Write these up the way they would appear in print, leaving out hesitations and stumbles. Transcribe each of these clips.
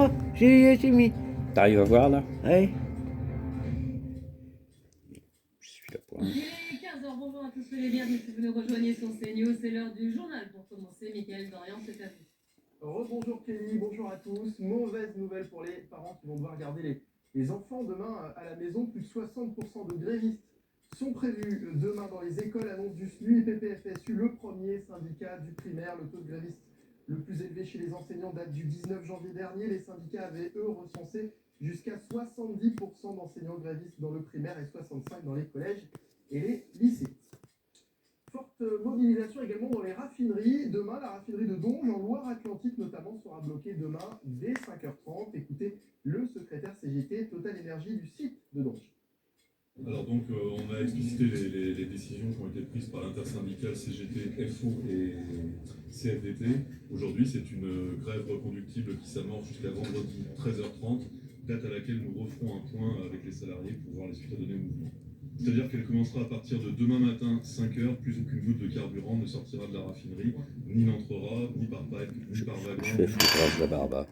Oh, j'ai mis. T'arrives à voir là? Ouais. Je suis là pour. Il est 15h, bonjour à tous, soyez les bienvenus si vous nous rejoignez sur CNews, c'est l'heure du journal pour commencer. Michael Dorian, c'est à vous. Rebonjour Kelly, bonjour à tous. Mauvaise nouvelle pour les parents qui vont devoir garder les enfants demain à la maison. Plus de 60% de grévistes sont prévus demain dans les écoles, annonce du SNU et PPFSU, le premier syndicat du primaire. Le taux de grévistes le plus élevé chez les enseignants date du 19 janvier dernier. Les syndicats avaient, eux, recensé jusqu'à 70% d'enseignants grévistes dans le primaire et 65% dans les collèges et les lycées. Forte mobilisation également dans les raffineries. Demain, la raffinerie de Donge, en Loire-Atlantique notamment, sera bloquée demain dès 5h30. Écoutez le secrétaire CGT Total Énergie du site de Donge. Alors donc on a explicité les décisions qui ont été prises par l'intersyndicale CGT, FO et CFDT. Aujourd'hui c'est une grève reconductible qui s'amorce jusqu'à vendredi 13h30, date à laquelle nous referons un point avec les salariés pour voir les suites à donner au mouvement. C'est-à-dire qu'elle commencera à partir de demain matin 5h, plus aucune goutte de carburant ne sortira de la raffinerie, ni n'entrera, ni par pipe, ni par wagon. Je fais foutre la barbe.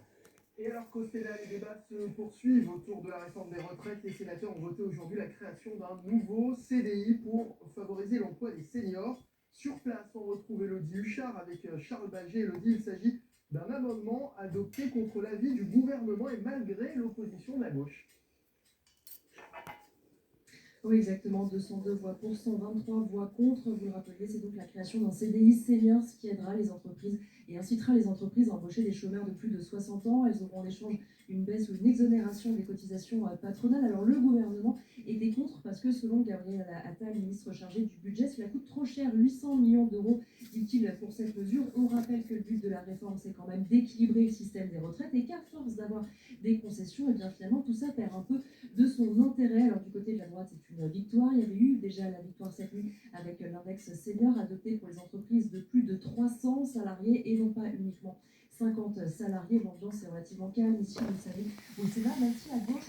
Et alors qu'au Sénat, les débats se poursuivent autour de la réforme des retraites, les sénateurs ont voté aujourd'hui la création d'un nouveau CDI pour favoriser l'emploi des seniors. Sur place, on retrouve Élodie Huchard avec Charles Baget. Élodie, il s'agit d'un amendement adopté contre l'avis du gouvernement et malgré l'opposition de la gauche. Oui, exactement, 202 voix pour, 123 voix contre. Vous le rappelez, c'est donc la création d'un CDI senior, ce qui aidera les entreprises et incitera les entreprises à embaucher des chômeurs de plus de 60 ans. Elles auront en échange une baisse ou une exonération des cotisations patronales. Alors le gouvernement était contre parce que selon Gabriel Attal, ministre chargé du budget, cela coûte trop cher, 800 millions d'euros, dit-il, pour cette mesure. On rappelle que le but de la réforme, c'est quand même d'équilibrer le système des retraites et qu'à force d'avoir des concessions, et bien finalement tout ça perd un peu de son intérêt. Alors du côté de la droite, c'est une victoire. Il y avait eu déjà la victoire cette nuit avec l'index senior adopté pour les entreprises de plus de 300 salariés et non pas uniquement 50 salariés. L'ambiance est relativement calme ici, vous le savez, au Sénat, même si à gauche,